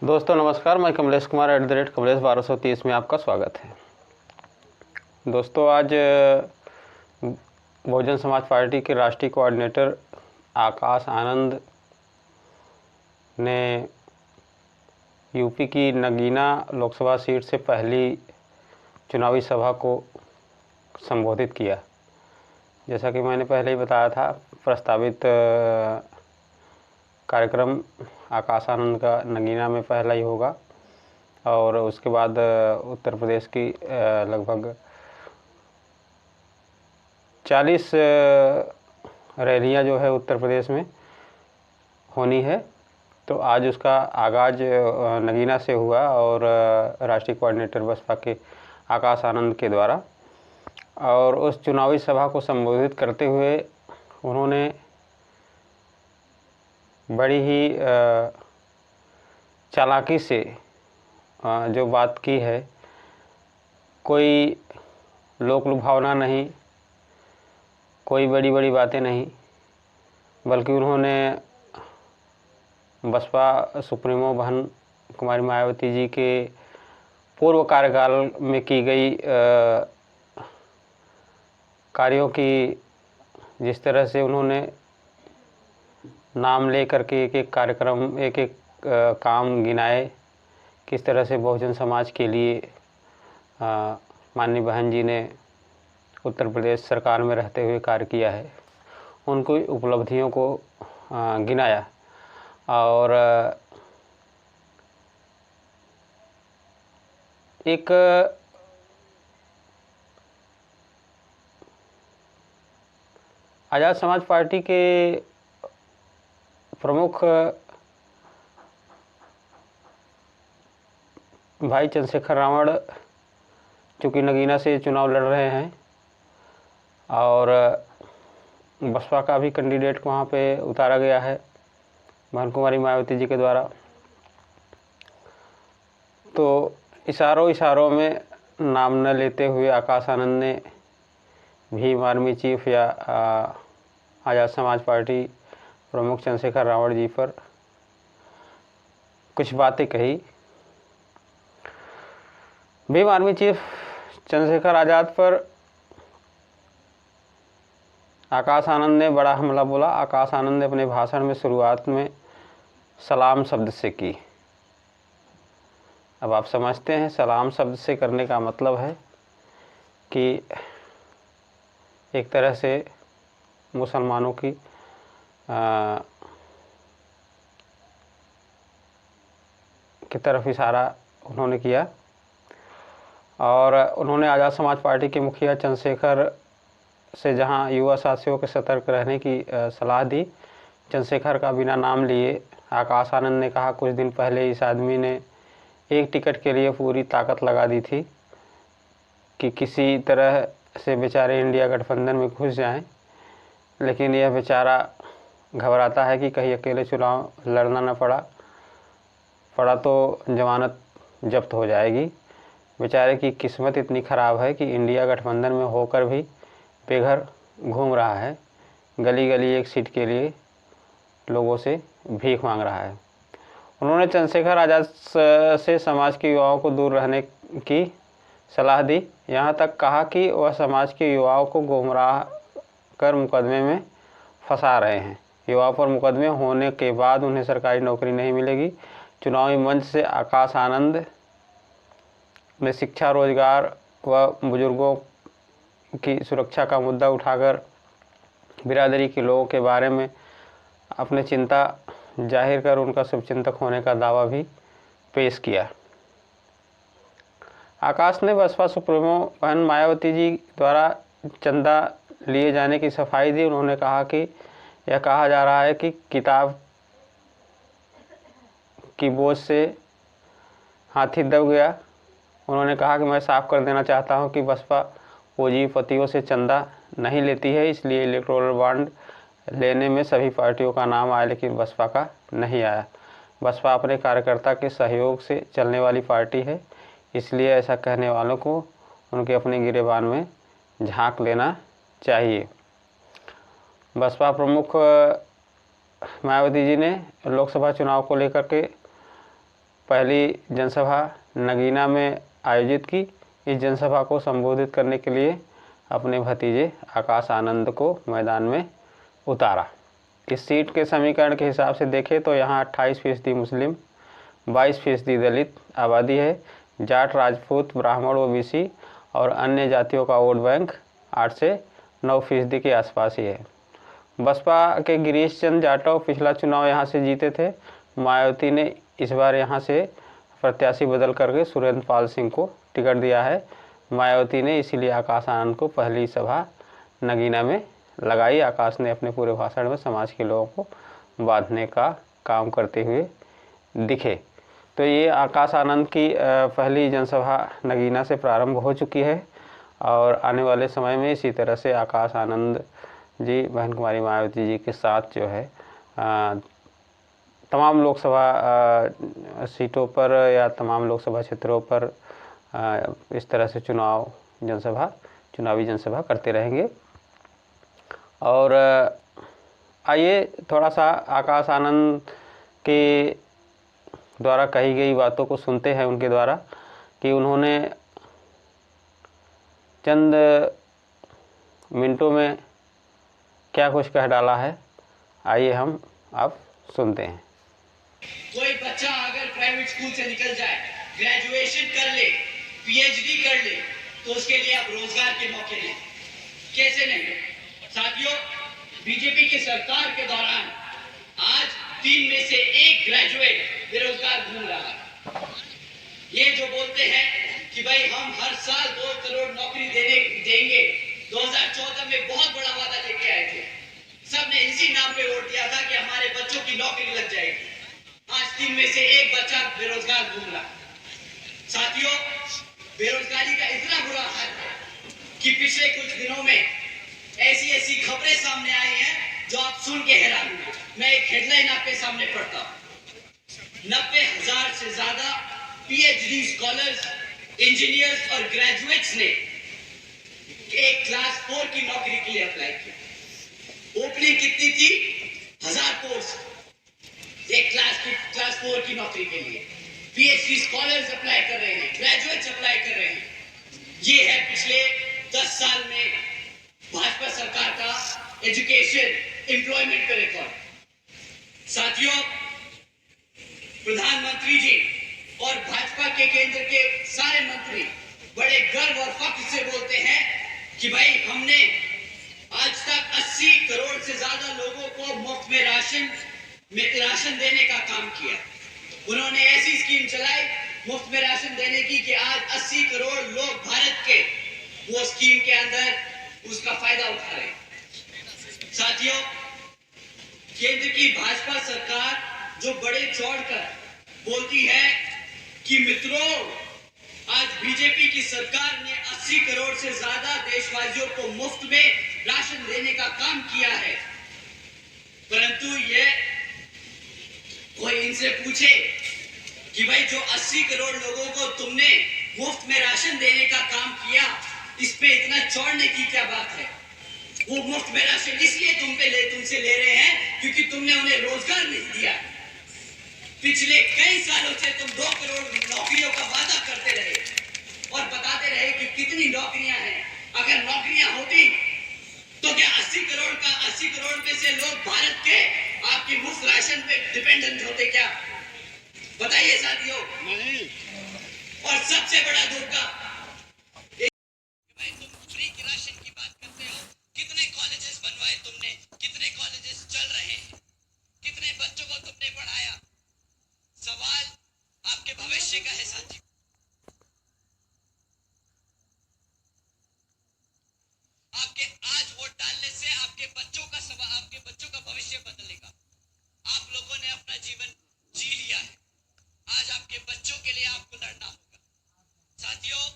दोस्तों नमस्कार, मैं कमलेश कुमार @कमलेश 1230 में आपका स्वागत है। दोस्तों आज बहुजन समाज पार्टी के राष्ट्रीय कोऑर्डिनेटर आकाश आनंद ने यूपी की नगीना लोकसभा सीट से पहली चुनावी सभा को संबोधित किया। जैसा कि मैंने पहले ही बताया था, प्रस्तावित कार्यक्रम आकाश आनंद का नगीना में पहला ही होगा और उसके बाद उत्तर प्रदेश की लगभग 40 रैलियां जो है उत्तर प्रदेश में होनी है। तो आज उसका आगाज़ नगीना से हुआ और राष्ट्रीय कोऑर्डिनेटर बसपा के आकाश आनंद के द्वारा, और उस चुनावी सभा को संबोधित करते हुए उन्होंने बड़ी ही चालाकी से जो बात की है, कोई लोक लुभावना नहीं, कोई बड़ी बड़ी बातें नहीं, बल्कि उन्होंने बसपा सुप्रीमो बहन कुमारी मायावती जी के पूर्व कार्यकाल में की गई कार्यों की, जिस तरह से उन्होंने नाम ले करके एक एक कार्यक्रम, एक एक काम गिनाए, किस तरह से बहुजन समाज के लिए माननीय बहन जी ने उत्तर प्रदेश सरकार में रहते हुए कार्य किया है, उनको उपलब्धियों को गिनाया। और एक आज़ाद समाज पार्टी के प्रमुख भाई चंद्रशेखर रावण चूँकि नगीना से चुनाव लड़ रहे हैं और बसपा का भी कैंडिडेट को वहाँ पे उतारा गया है बहन कुमारी मायावती जी के द्वारा, तो इशारों में नाम न लेते हुए आकाश आनंद ने भीम आर्मी चीफ या आज़ाद समाज पार्टी प्रमुख चंद्रशेखर रावण जी पर कुछ बातें कही। भीम आर्मी चीफ चंद्रशेखर आज़ाद पर आकाश आनंद ने बड़ा हमला बोला। आकाश आनंद ने अपने भाषण में शुरुआत में सलाम शब्द से की। अब आप समझते हैं सलाम शब्द से करने का मतलब है कि एक तरह से मुसलमानों की तरफ इशारा उन्होंने किया और उन्होंने आज़ाद समाज पार्टी के मुखिया चंद्रशेखर से जहां युवा साथियों के सतर्क रहने की सलाह दी, चंद्रशेखर का बिना नाम लिए आकाश आनंद ने कहा, कुछ दिन पहले इस आदमी ने एक टिकट के लिए पूरी ताकत लगा दी थी कि किसी तरह से बेचारे इंडिया गठबंधन में घुस जाएं, लेकिन यह बेचारा घबराता है कि कहीं अकेले चुनाव लड़ना न पड़ा तो जमानत जब्त हो जाएगी। बेचारे की किस्मत इतनी ख़राब है कि इंडिया गठबंधन में होकर भी बेघर घूम रहा है, गली गली एक सीट के लिए लोगों से भीख मांग रहा है। उन्होंने चंद्रशेखर आज़ाद से समाज के युवाओं को दूर रहने की सलाह दी, यहाँ तक कहा कि वह समाज के युवाओं को गुमराह कर मुकदमे में फंसा रहे हैं। युवाओं पर मुकदमे होने के बाद उन्हें सरकारी नौकरी नहीं मिलेगी। चुनावी मंच से आकाश आनंद ने शिक्षा, रोजगार व बुजुर्गों की सुरक्षा का मुद्दा उठाकर बिरादरी के लोगों के बारे में अपनी चिंता जाहिर कर उनका शुभचिंतक होने का दावा भी पेश किया। आकाश ने बसपा सुप्रीमो बहन मायावती जी द्वारा चंदा लिए जाने की सफाई दी। उन्होंने कहा कि यह कहा जा रहा है कि किताब की बोझ से हाथी दब गया। उन्होंने कहा कि मैं साफ कर देना चाहता हूं कि बसपा पूंजीपतियों से चंदा नहीं लेती है, इसलिए इलेक्टोरल बॉन्ड लेने में सभी पार्टियों का नाम आया लेकिन बसपा का नहीं आया। बसपा अपने कार्यकर्ता के सहयोग से चलने वाली पार्टी है, इसलिए ऐसा कहने वालों को उनके अपने गिरेबान में झांक लेना चाहिए। बसपा प्रमुख मायावती जी ने लोकसभा चुनाव को लेकर के पहली जनसभा नगीना में आयोजित की। इस जनसभा को संबोधित करने के लिए अपने भतीजे आकाश आनंद को मैदान में उतारा। इस सीट के समीकरण के हिसाब से देखें तो यहाँ 28% मुस्लिम, 22% दलित आबादी है। जाट, राजपूत, ब्राह्मण, ओबीसी और अन्य जातियों का वोट बैंक 8 से 9% के आसपास ही है। बसपा के गिरीश चंद्र जाटव पिछला चुनाव यहाँ से जीते थे। मायावती ने इस बार यहाँ से प्रत्याशी बदल करके सुरेंद्र पाल सिंह को टिकट दिया है। मायावती ने इसीलिए आकाश आनंद को पहली सभा नगीना में लगाई। आकाश ने अपने पूरे भाषण में समाज के लोगों को बांधने का काम करते हुए दिखे। तो ये आकाश आनंद की पहली जनसभा नगीना से प्रारंभ हो चुकी है और आने वाले समय में इसी तरह से आकाश आनंद जी बहन कुमारी मायावती जी के साथ जो है तमाम लोकसभा सीटों पर या तमाम लोकसभा क्षेत्रों पर इस तरह से चुनावी जनसभा करते रहेंगे। और आइए थोड़ा सा आकाश आनंद के द्वारा कही गई बातों को सुनते हैं उनके द्वारा कि उन्होंने चंद मिनटों में क्या कुछ कह डाला है। आइए हम अब सुनते हैं। कोई बच्चा अगर प्राइवेट स्कूल से निकल जाए, ग्रेजुएशन कर ले, पीएचडी कर ले, तो उसके लिए आप रोजगार के मौके नहीं। कैसे नहीं? साथियों, बीजेपी की सरकार के दौरान आज 3 में से 1 ग्रेजुएट बेरोजगार घूम रहा है। ये जो बोलते हैं कि भाई हम हर साल 2 करोड़ नौकरी देंगे, 2014 में बहुत बड़ा वादा लेके आए थे। सबने इसी नाम पे वोट दिया था कि हमारे बच्चों की नौकरी लग जाएगी। आज 3 में से 1 बच्चा बेरोजगार घूम रहा। साथियों, बेरोजगारी का इतना बुरा हाल है कि पिछले कुछ दिनों में ऐसी खबरें सामने आई हैं जो आप सुन के हैरान होंगे। मैं एक हेडलाइन आपके सामने पढ़ता हूं। 90,000 से ज्यादा पीएचडी स्कॉलर्स, इंजीनियर्स और ग्रेजुएट्स ने एक क्लास 4 की नौकरी के लिए अप्लाई किया। ओपनिंग कितनी थी? 1000 पोस्ट एक क्लास 4 की नौकरी के लिए। पीएचडी स्कॉलर्स अप्लाई कर रहे हैं, ग्रेजुएट्स अप्लाई कर रहे हैं। ये है पिछले 10 साल में भाजपा सरकार का एजुकेशन एम्प्लॉयमेंट का रिकॉर्ड। साथियों, प्रधानमंत्री जी और भाजपा के केंद्र के सारे मंत्री बड़े गर्व और फख्र से बोलते हैं कि भाई हमने आज तक 80 करोड़ से ज्यादा लोगों को मुफ्त में राशन देने का काम किया। उन्होंने ऐसी स्कीम चलाई मुफ्त में राशन देने की कि आज 80 करोड़ लोग भारत के वो स्कीम के अंदर उसका फायदा उठा रहे हैं। साथियों, केंद्र की भाजपा सरकार जो बड़े चौड़कर बोलती है कि मित्रों, आज बीजेपी की सरकार ने 80 करोड़ से ज्यादा देशवासियों को मुफ्त में राशन देने का काम किया है, परंतु ये कोई इनसे पूछे कि भाई जो 80 करोड़ लोगों को तुमने मुफ्त में राशन देने का काम किया, इस पे इतना चौड़ने की क्या बात है? वो मुफ्त में राशन इसलिए तुमसे ले रहे हैं क्योंकि तुमने उन्हें रोजगार नहीं दिया। पिछले कई सालों से तुम 2 करोड़ नौकरियों का वादा करते रहे और बताते रहे कि कितनी नौकरियां हैं। अगर नौकरियां होती तो क्या 80 करोड़ में से लोग भारत के आपकी मुफ्त राशन पे डिपेंडेंट होते क्या? बताइए साथियों। नहीं। और सबसे बड़ा धोखा, तुम फ्री की राशन की बात करते हो। कितने कॉलेजेस बनवाए तुमने? कितने कॉलेजेस चल रहे हैं? कितने बच्चों को तुमने पढ़ाया? सवाल आपके भविष्य का है साथी। आपके आज वोट डालने से आपके बच्चों का भविष्य बदलेगा। आप लोगों ने अपना जीवन जी लिया है, आज आपके बच्चों के लिए आपको लड़ना होगा। साथियों,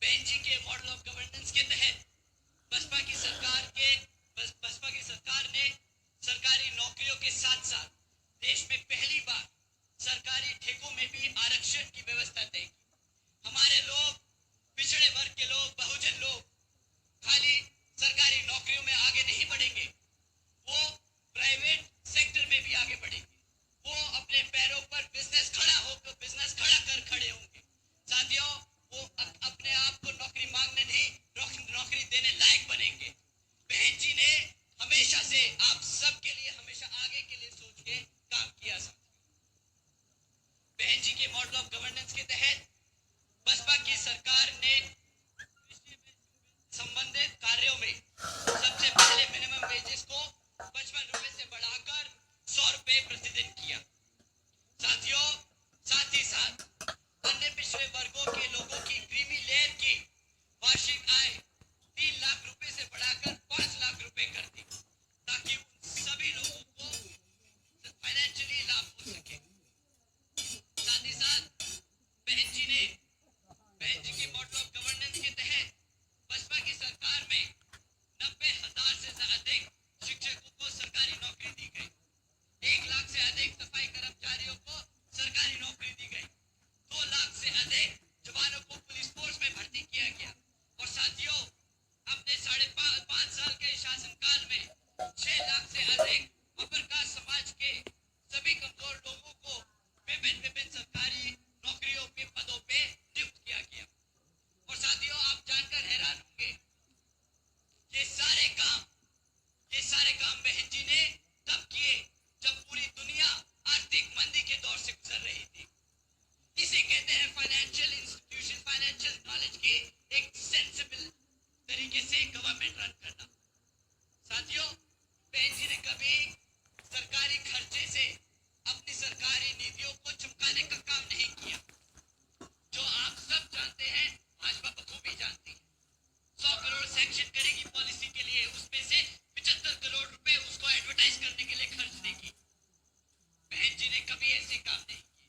बहन जी के मॉडल ऑफ गवर्नेंस के तहत बसपा की सरकार ने सरकारी नौकरियों के साथ साथ देश में पहली बार सरकारी ठेकों में भी आरक्षण तहत बसपा की सरकार ने संबंधित कार्यों में सबसे पहले मिनिमम वेजेस को 55 रुपए से बढ़ाकर 100 रुपए प्रतिदिन किया। साथियों, साथ ही साथ अन्य पिछड़े वर्गों के लोगों की क्रीमी लेयर की वार्षिक आय 3 लाख रुपए से बढ़ाकर 5 लाख रुपए कर दी, ताकि उन सभी लोगों को फाइनेंशियली लाभ हो सके। साथ ही साथ बहन जी की मॉडल ऑफ गवर्नेंस के तहत बसपा की सरकार में 90,000 से अधिक शिक्षकों को सरकारी नौकरी दी गई, 1 लाख से अधिक सफाई कर्मचारियों को सरकारी नौकरी दी गई, 2 लाख से अधिक जवानों को पुलिस फोर्स में भर्ती किया गया। और साथियों, अपने 5.5 साल के शासनकाल में 6 लाख से अधिक अपर कास्ट समाज के सभी कमजोर लोगों को विभिन्न सरकारी नौकरियों के पदों पे नियुक्त किया गया। और साथियों, आप जानकर हैरान होंगे, ये सारे काम बहन जी ने तब किए जब पूरी दुनिया आर्थिक मंदी के दौर से गुजर रही थी। इसे कहते हैं फाइनेंशियल इंस्टीट्यूशन, फाइनेंशियल नॉलेज की एक सेंसिबल तरीके से गवर्नमेंट रन करना। साथियों, बहन जी ने कभी सरकारी खर्चे से अपनी सरकारी नीतियों को चमकाने का काम नहीं किया। जो आप सब जानते हैं, भाजपा बखूबी जानती है। 100 करोड़ सैंक्शन करेगी पॉलिसी के लिए, उसमें से 75 करोड़ रुपए उसको एडवर्टाइज करने के लिए खर्च देगी। बहन जी ने कभी ऐसे काम नहीं किए।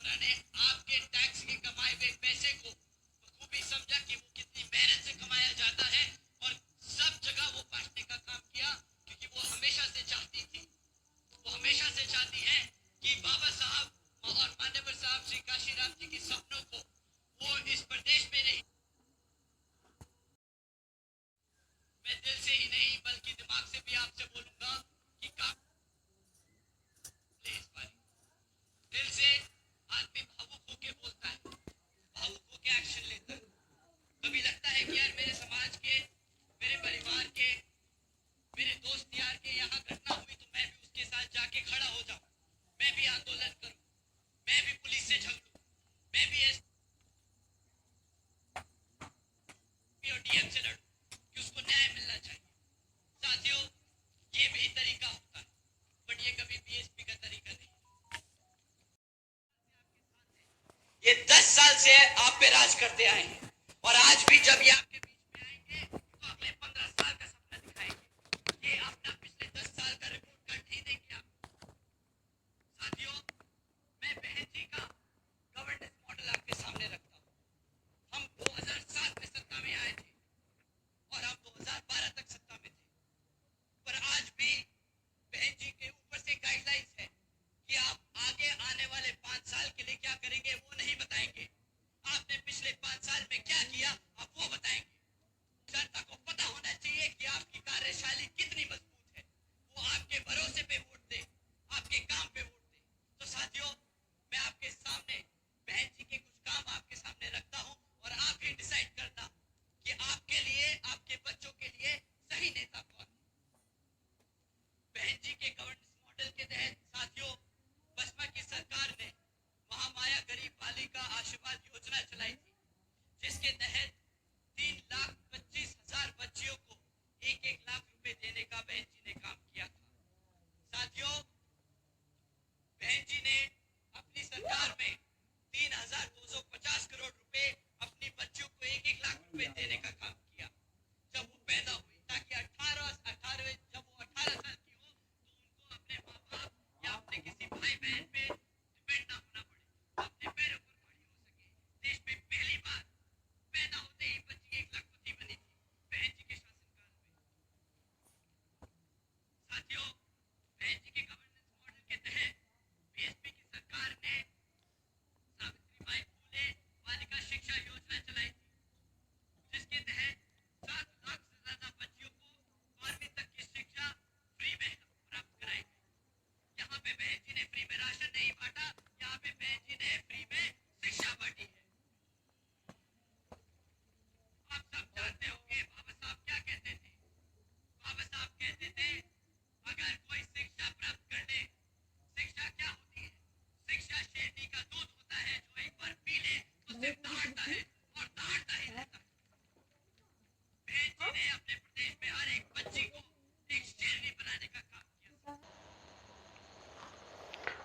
उन्होंने आपके टैक्स के कमाए हुए पैसे को बखूबी समझा कि वो कितनी मेहनत से कमाया जाता है, और सब जगह वो बांटने का काम किया, क्योंकि वो हमेशा से चाहती है कि बाबा साहब और मान्यवर साहब श्री काशीराम जी के सपनों को वो इस प्रदेश में नहीं, मैं दिल से ही नहीं बल्कि दिमाग से भी आपसे बोलूंगा कि काम इस बारी दिल से आदमी भावुक होके बोलता है, भावुक होके एक्शन लेता है। कभी लगता है कि यार मेरे समाज के, मेरे परिवार के, मेरे दोस्त यार के यहाँ घटना हुई तो मैं भी उसके साथ जाके खड़ा हो जाऊं, मैं भी आंदोलन करूं, मैं भी पुलिस से झगड़ूं, मैं भी एसपी और डीएम से लड़ूं कि उसको न्याय मिलना चाहिए। साथियों, ये भी तरीका होता है, बट ये कभी बीएसपी का तरीका नहीं। ये 10 साल से आप पे राज करते आए हैं, और आज भी जब ये आपके बीच में आएंगे तो अगले 15 साल का सपना दिखाएंगे। ये अपना पिछले 10 साल का रिपोर्ट कार्ड नहीं देंगे आप। साथियों, मैं बहन जी का गवर्नेंस मॉडल आपके सामने रखता हूँ। हम 2007 में सत्ता में आए थे और हम 2012 तक सत्ता में थे, पर आज भी बहन जी के ऊपर से गाइडलाइंस है कि आप आगे आने वाले 5 साल के लिए क्या करेंगे वो नहीं बताएंगे। आपने पिछले 5 साल में क्या किया आप वो बताएंगे। जनता को पता होना चाहिए कि आपकी कार्यशैली कितनी मजबूत है, वो आपके भरोसे पे वोट दे, आपके काम पे वोट दे। तो साथियों, मैं आपके सामने बहन जी के कुछ काम आपके सामने रखता हूं, और आप ही डिसाइड करना कि आपके लिए, आपके बच्चों के लिए सही नेता कौन है। बहन जी के गवर्नेंस मॉडल के तहत साथियों, बसपा की सरकार ने महामाया गरीब बालिका आशीर्वाद योजना चलाई थी, जिसके तहत 3,25,000 बच्चियों को 1-1 लाख रुपए देने का बहन जी ने काम किया था। साथियों, बहन जी ने अपनी सरकार में 3,250 करोड़ रुपए अपनी बच्चियों को 1-1 लाख रुपए देने का काम किया जब वो पैदा हुई, ताकि 18 जब वो 18 साल की हो तो उनको अपने माँ बाप या अपने किसी भाई बहन पे डिपेंड ना होना पड़े, अपने पैरों पर खड़ी हो सके, देश में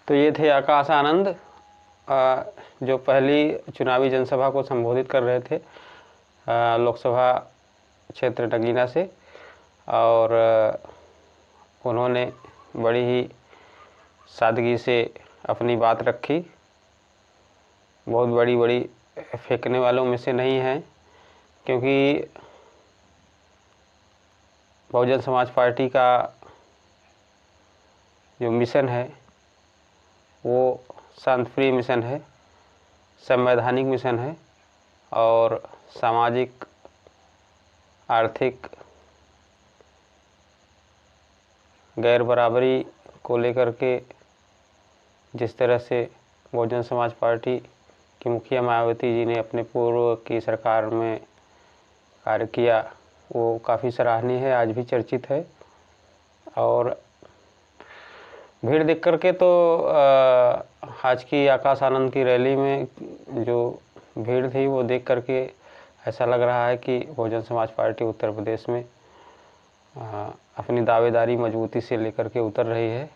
तो ये थे आकाश आनंद, जो पहली चुनावी जनसभा को संबोधित कर रहे थे लोकसभा क्षेत्र नगीना से। और उन्होंने बड़ी ही सादगी से अपनी बात रखी। बहुत बड़ी बड़ी फेंकने वालों में से नहीं हैं, क्योंकि बहुजन समाज पार्टी का जो मिशन है वो शांति प्रिय मिशन है, संवैधानिक मिशन है और सामाजिक आर्थिक गैर बराबरी को लेकर के जिस तरह से बहुजन समाज पार्टी की मुखिया मायावती जी ने अपने पूर्व की सरकार में कार्य किया, वो काफ़ी सराहनीय है, आज भी चर्चित है। और भीड़ देख करके तो आज की आकाश आनंद की रैली में जो भीड़ थी वो देख करके ऐसा लग रहा है कि बहुजन समाज पार्टी उत्तर प्रदेश में अपनी दावेदारी मजबूती से लेकर के उतर रही है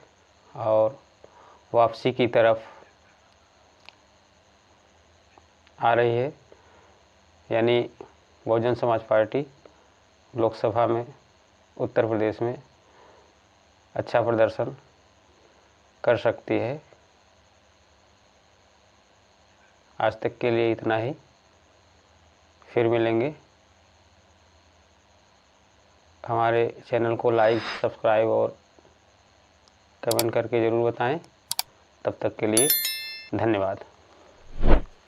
और वापसी की तरफ आ रही है। यानी बहुजन समाज पार्टी लोकसभा में उत्तर प्रदेश में अच्छा प्रदर्शन कर सकती है। आज तक के लिए इतना ही, फिर मिलेंगे। हमारे चैनल को लाइक, सब्सक्राइब और कमेंट करके ज़रूर बताएं। तब तक के लिए धन्यवाद।